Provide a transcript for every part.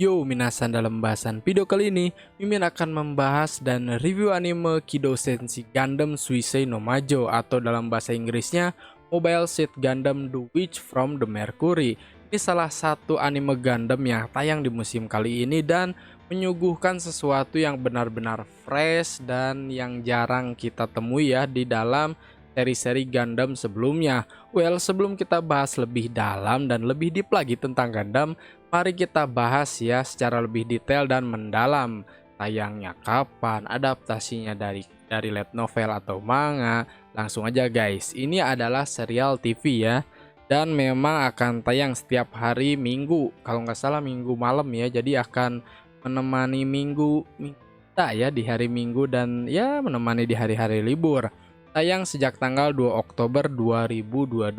Yo minasan, dalam bahasan video kali ini Mimin akan membahas dan review anime Kido Senshi Gundam Suisei no Majo atau dalam bahasa Inggrisnya Mobile Suit Gundam The Witch from the Mercury. Ini salah satu anime Gundam yang tayang di musim kali ini dan menyuguhkan sesuatu yang benar-benar fresh dan yang jarang kita temui ya di dalam seri-seri Gundam sebelumnya. Well, sebelum kita bahas lebih dalam dan lebih deep lagi tentang Gundam, mari kita bahas ya secara lebih detail dan mendalam. Tayangnya kapan, adaptasinya dari light novel atau manga. Langsung aja guys, ini adalah serial TV ya. Dan memang akan tayang setiap hari Minggu. Kalau nggak salah Minggu malam ya. Jadi akan menemani minggu kita ya di hari Minggu dan ya menemani di hari-hari libur. Tayang sejak tanggal 2 Oktober 2022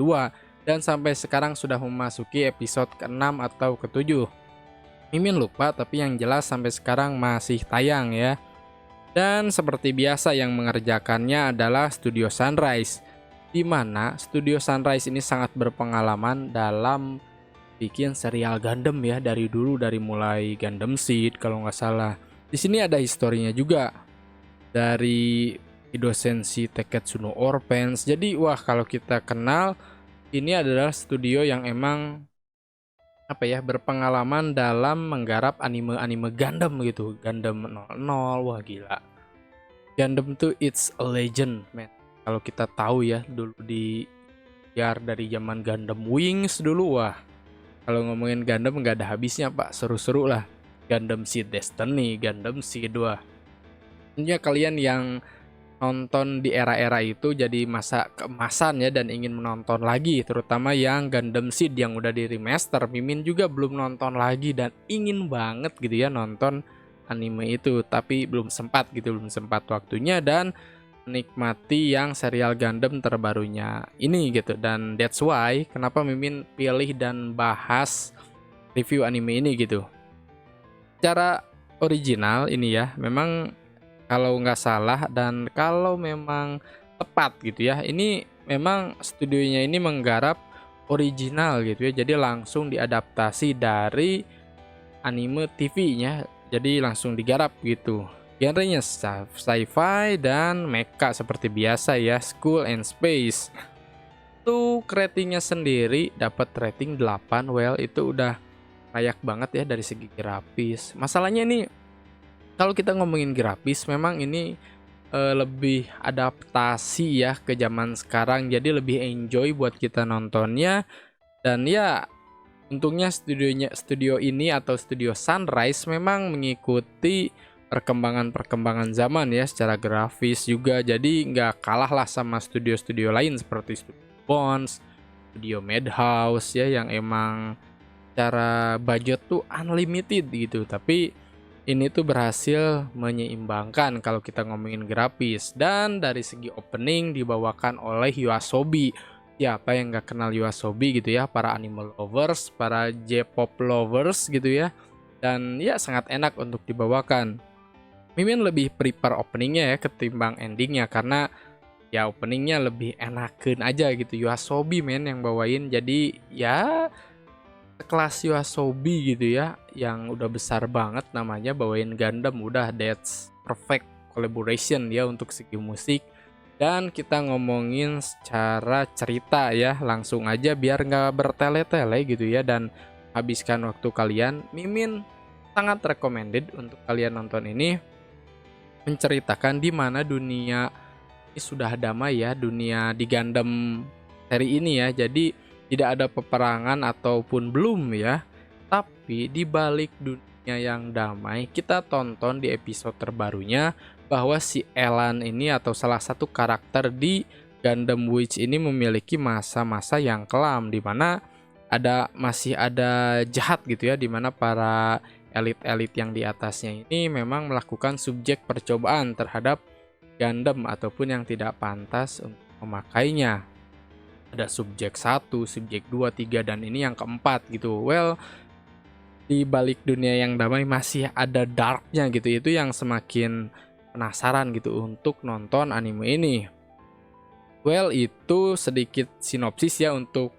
dan sampai sekarang sudah memasuki episode ke-6 atau ke-7. Mimin lupa, tapi yang jelas sampai sekarang masih tayang ya. Dan seperti biasa yang mengerjakannya adalah Studio Sunrise, di mana Studio Sunrise ini sangat berpengalaman dalam bikin serial Gundam ya, dari dulu, dari mulai Gundam Seed kalau nggak salah. Di sini ada historinya juga dari Kido Senshi Teketsu no Orphans. Jadi wah, kalau kita kenal, ini adalah studio yang emang apa ya, berpengalaman dalam menggarap anime-anime Gundam gitu. Gundam 00, wah gila. Gundam tuh it's a legend, man. Kalau kita tahu ya, dulu di dari zaman Gundam Wings dulu, wah. Kalau ngomongin Gundam nggak ada habisnya, Pak. Seru-seru lah. Gundam Seed Destiny, Gundam Seed, wah. Tentunya kalian yang nonton di era-era itu jadi masa keemasan ya dan ingin menonton lagi, terutama yang Gundam Seed yang udah di remaster. Mimin juga belum nonton lagi dan ingin banget gitu ya nonton anime itu, tapi belum sempat waktunya dan menikmati yang serial Gundam terbarunya ini gitu. Dan that's why kenapa Mimin pilih dan bahas review anime ini gitu. Secara original ini ya, memang kalau nggak salah dan kalau memang tepat gitu ya, ini memang studionya ini menggarap original gitu ya, jadi langsung diadaptasi dari anime TV-nya, jadi langsung digarap gitu. Genrenya sci-fi dan mecha seperti biasa ya, school and space. Tuh ratingnya sendiri dapat rating 8, well itu udah layak banget ya dari segi grafis. Masalahnya nih, kalau kita ngomongin grafis, memang ini lebih adaptasi ya ke zaman sekarang, jadi lebih enjoy buat kita nontonnya. Dan ya untungnya studio ini atau Studio Sunrise memang mengikuti perkembangan zaman ya secara grafis juga, jadi nggak kalah lah sama studio-studio lain seperti Studio Bones, Studio Madhouse ya, yang emang cara budget tuh unlimited gitu, tapi ini tuh berhasil menyeimbangkan kalau kita ngomongin grafis. Dan dari segi opening dibawakan oleh YOASOBI. Siapa yang nggak kenal YOASOBI gitu ya, para anime lovers, para J-pop lovers gitu ya. Dan ya sangat enak untuk dibawakan. Mimin lebih prepare openingnya ya ketimbang endingnya, karena ya openingnya lebih enakan aja gitu. YOASOBI men yang bawain, jadi ya kelas YOASOBI gitu ya, yang udah besar banget namanya, bawain Gundam, udah that's perfect collaboration ya untuk segi musik. Dan kita ngomongin secara cerita ya, langsung aja biar nggak bertele-tele gitu ya dan habiskan waktu kalian. Mimin sangat recommended untuk kalian nonton ini, menceritakan di mana dunia ini sudah damai ya, dunia di Gundam seri ini ya, jadi tidak ada peperangan ataupun belum ya. Tapi di balik dunia yang damai, kita tonton di episode terbarunya bahwa si Elan ini atau salah satu karakter di Gundam Witch ini memiliki masa-masa yang kelam, di mana masih ada jahat gitu ya, di mana para elit-elit yang di atasnya ini memang melakukan subjek percobaan terhadap Gundam ataupun yang tidak pantas untuk memakainya. Ada subjek 1, subjek 2, 3, dan ini yang keempat gitu. Well, di balik dunia yang damai masih ada darknya gitu. Itu yang semakin penasaran gitu untuk nonton anime ini. Well, itu sedikit sinopsis ya untuk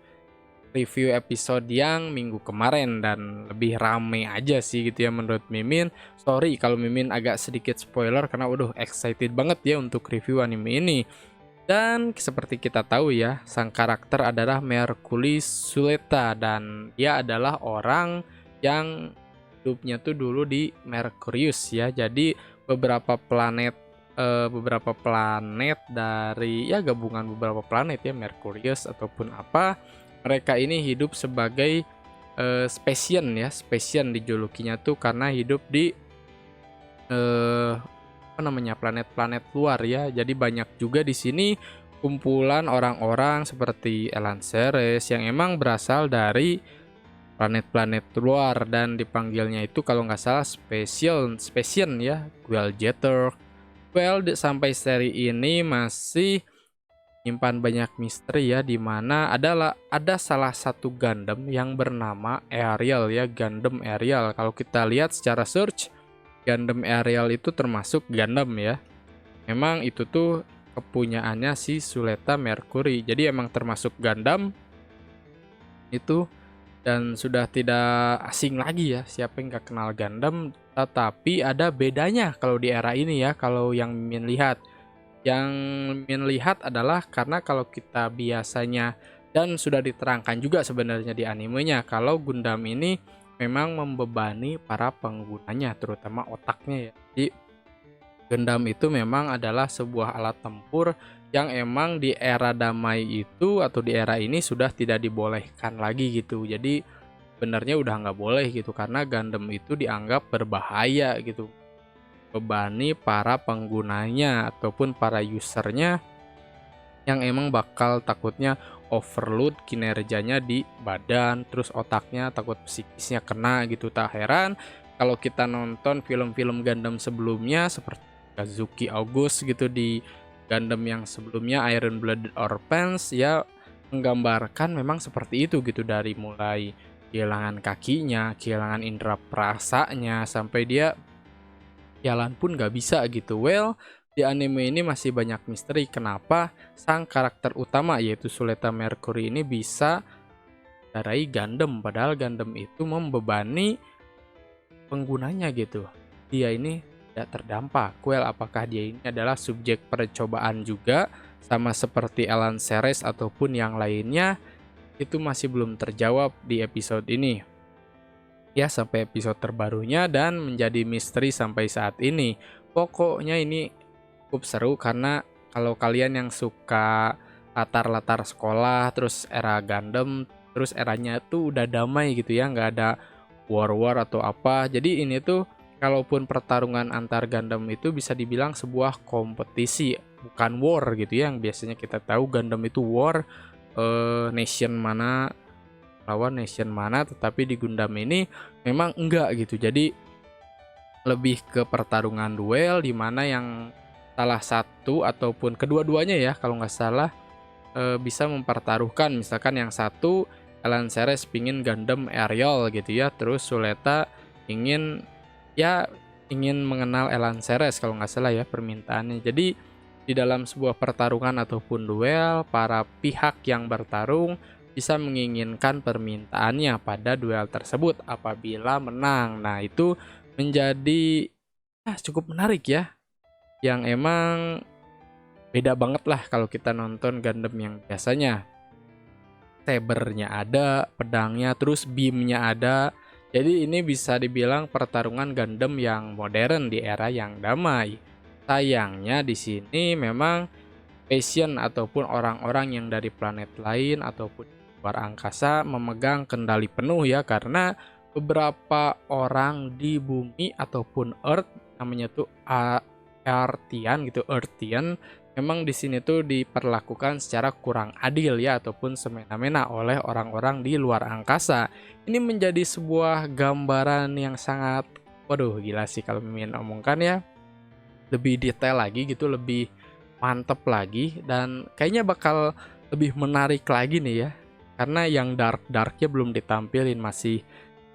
review episode yang minggu kemarin dan lebih rame aja sih gitu ya menurut Mimin. Sorry kalau Mimin agak sedikit spoiler karena udah excited banget ya untuk review anime ini. Dan seperti kita tahu ya, sang karakter adalah Mercury Suleta dan dia adalah orang yang hidupnya tuh dulu di Mercurius ya. Jadi beberapa planet dari ya gabungan beberapa planet ya Mercurius ataupun apa, mereka ini hidup sebagai Specian ya. Specian dijulukinya tuh karena hidup di apa namanya, planet-planet luar ya. Jadi banyak juga di sini kumpulan orang-orang seperti Elan Ceres yang emang berasal dari planet-planet luar dan dipanggilnya itu kalau nggak salah Specian ya, Gwaljetter. Sampai seri ini masih nyimpan banyak misteri ya, dimana ada salah satu Gundam yang bernama Ariel ya, Gundam Ariel. Kalau kita lihat secara search, Gundam Ariel itu termasuk Gundam ya. Memang itu tuh kepunyaannya si Suleta Mercury. Jadi emang termasuk Gundam itu dan sudah tidak asing lagi ya, siapa yang gak kenal Gundam. Tetapi ada bedanya kalau di era ini ya, kalau yang Mimin lihat. Yang Mimin lihat adalah karena kalau kita biasanya, dan sudah diterangkan juga sebenarnya di animenya, kalau Gundam ini memang membebani para penggunanya, terutama otaknya ya. Jadi Gundam itu memang adalah sebuah alat tempur yang emang di era damai itu atau di era ini sudah tidak dibolehkan lagi gitu. Jadi sebenarnya udah nggak boleh gitu karena Gundam itu dianggap berbahaya gitu, bebani para penggunanya ataupun para usernya yang emang bakal takutnya overload kinerjanya di badan, terus otaknya takut psikisnya kena gitu. Tak heran kalau kita nonton film-film Gundam sebelumnya seperti Kazuki August gitu di Gundam yang sebelumnya, Iron Blooded Orphans ya, menggambarkan memang seperti itu gitu, dari mulai kehilangan kakinya, kehilangan indera perasanya, sampai dia jalan pun gak bisa gitu. Di anime ini masih banyak misteri kenapa sang karakter utama yaitu Suleta Mercury ini bisa darai Gundam, padahal Gundam itu membebani penggunanya gitu. Dia ini tidak terdampak. Apakah dia ini adalah subjek percobaan juga sama seperti Elan Ceres ataupun yang lainnya? Itu masih belum terjawab di episode ini ya, sampai episode terbarunya, dan menjadi misteri sampai saat ini. Pokoknya ini cukup seru karena kalau kalian yang suka latar-latar sekolah, terus era Gundam, terus eranya tuh udah damai gitu ya, nggak ada war atau apa. Jadi ini tuh kalaupun pertarungan antar Gundam itu bisa dibilang sebuah kompetisi, bukan war gitu ya, yang biasanya kita tahu Gundam itu war, nation mana lawan nation mana, tetapi di Gundam ini memang enggak gitu. Jadi lebih ke pertarungan duel di mana yang salah satu ataupun kedua-duanya ya kalau nggak salah bisa mempertaruhkan, misalkan yang satu Elan Ceres pingin Gundam Ariel gitu ya, terus Suleta ingin mengenal Elan Ceres kalau nggak salah ya permintaannya. Jadi di dalam sebuah pertarungan ataupun duel, para pihak yang bertarung bisa menginginkan permintaannya pada duel tersebut apabila menang. Nah itu menjadi cukup menarik ya, yang emang beda banget lah kalau kita nonton Gundam yang biasanya sabernya ada, pedangnya, terus beamnya ada. Jadi ini bisa dibilang pertarungan Gundam yang modern di era yang damai. Sayangnya di sini memang passion ataupun orang-orang yang dari planet lain ataupun luar angkasa memegang kendali penuh ya, karena beberapa orang di bumi ataupun Earth, namanya tuh Earthian gitu, Earthian, memang di sini tuh diperlakukan secara kurang adil ya ataupun semena-mena oleh orang-orang di luar angkasa. Ini menjadi sebuah gambaran yang sangat, waduh gila sih kalau Mimin omongkan ya, lebih detail lagi gitu, lebih mantep lagi, dan kayaknya bakal lebih menarik lagi nih ya, karena yang dark-darknya belum ditampilin, masih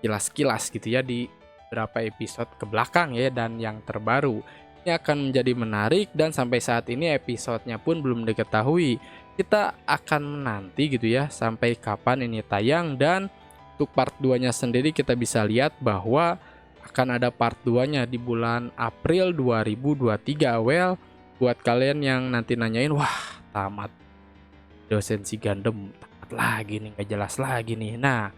kilas-kilas gitu ya di beberapa episode ke belakang ya, dan yang terbaru ini akan menjadi menarik. Dan sampai saat ini episodenya pun belum diketahui kita akan menanti gitu ya sampai kapan ini tayang, dan untuk part 2-nya sendiri kita bisa lihat bahwa akan ada part 2-nya di bulan April 2023. Well, buat kalian yang nanti nanyain, wah tamat dosen si Gundam, tamat lagi nih, nggak jelas lagi nih. Nah,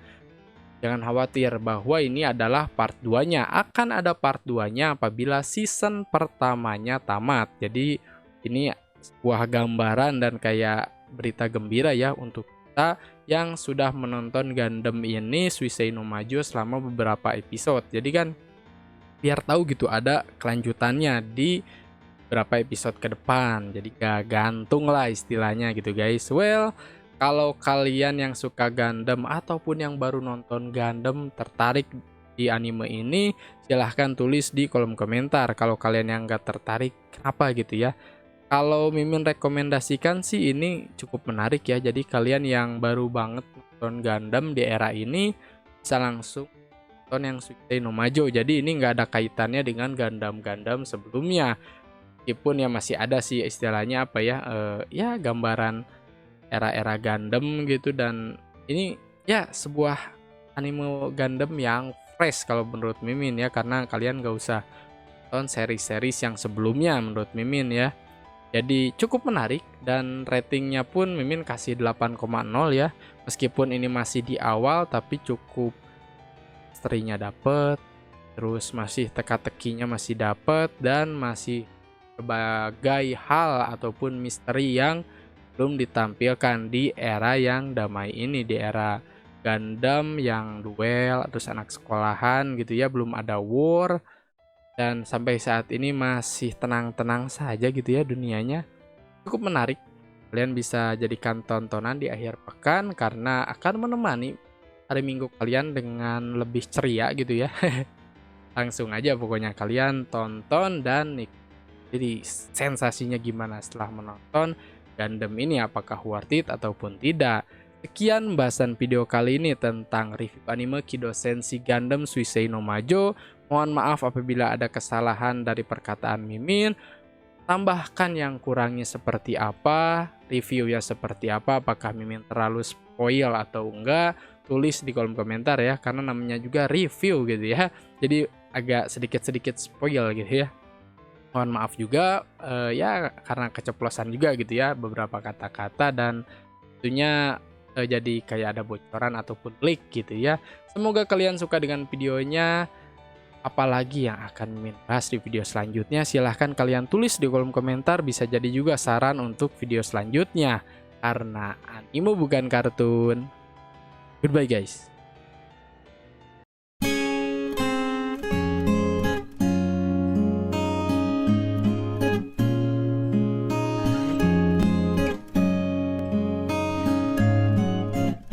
jangan khawatir bahwa ini adalah part 2-nya. Akan ada part 2-nya apabila season pertamanya tamat. Jadi ini sebuah gambaran dan kayak berita gembira ya untuk kita yang sudah menonton Gundam ini Suisei no Majo selama beberapa episode. Jadi kan biar tahu gitu ada kelanjutannya di beberapa episode ke depan. Jadi gak gantung lah istilahnya gitu guys. Well, kalau kalian yang suka Gundam ataupun yang baru nonton Gundam tertarik di anime ini, silahkan tulis di kolom komentar. Kalau kalian yang gak tertarik, kenapa gitu ya. Kalau Mimin rekomendasikan sih ini cukup menarik ya. Jadi kalian yang baru banget nonton Gundam di era ini bisa langsung nonton yang Suisei no Majo. Jadi ini nggak ada kaitannya dengan Gundam-Gundam sebelumnya. Meskipun ya masih ada sih istilahnya apa ya, ya gambaran era-era Gundam gitu, dan ini ya sebuah anime Gundam yang fresh kalau menurut Mimin ya, karena kalian gak usah nonton seri-series yang sebelumnya menurut Mimin ya. Jadi cukup menarik dan ratingnya pun Mimin kasih 8,0 ya. Meskipun ini masih di awal tapi cukup, misterinya dapet, terus masih teka-tekinya masih dapet, dan masih berbagai hal ataupun misteri yang belum ditampilkan di era yang damai ini, di era Gundam yang duel terus anak sekolahan gitu ya, belum ada war, dan sampai saat ini masih tenang-tenang saja gitu ya dunianya. Cukup menarik, kalian bisa jadikan tontonan di akhir pekan karena akan menemani hari Minggu kalian dengan lebih ceria gitu ya. Langsung aja pokoknya kalian tonton dan nikmati. Jadi sensasinya gimana setelah menonton Gundam ini, apakah worth it ataupun tidak. Sekian bahasan video kali ini tentang review anime Kido Senshi Gundam Suisei no Majo. Mohon maaf apabila ada kesalahan dari perkataan Mimin. Tambahkan yang kurangnya seperti apa, reviewnya seperti apa, apakah Mimin terlalu spoil atau enggak, tulis di kolom komentar ya, karena namanya juga review gitu ya. Jadi agak sedikit-sedikit spoil gitu ya. Mohon maaf juga ya karena keceplosan juga gitu ya beberapa kata-kata, dan tentunya jadi kayak ada bocoran ataupun leak gitu ya. Semoga kalian suka dengan videonya. Apalagi yang akan Mimin bahas di video selanjutnya, silahkan kalian tulis di kolom komentar, bisa jadi juga saran untuk video selanjutnya. Karena anime bukan kartun. Goodbye guys.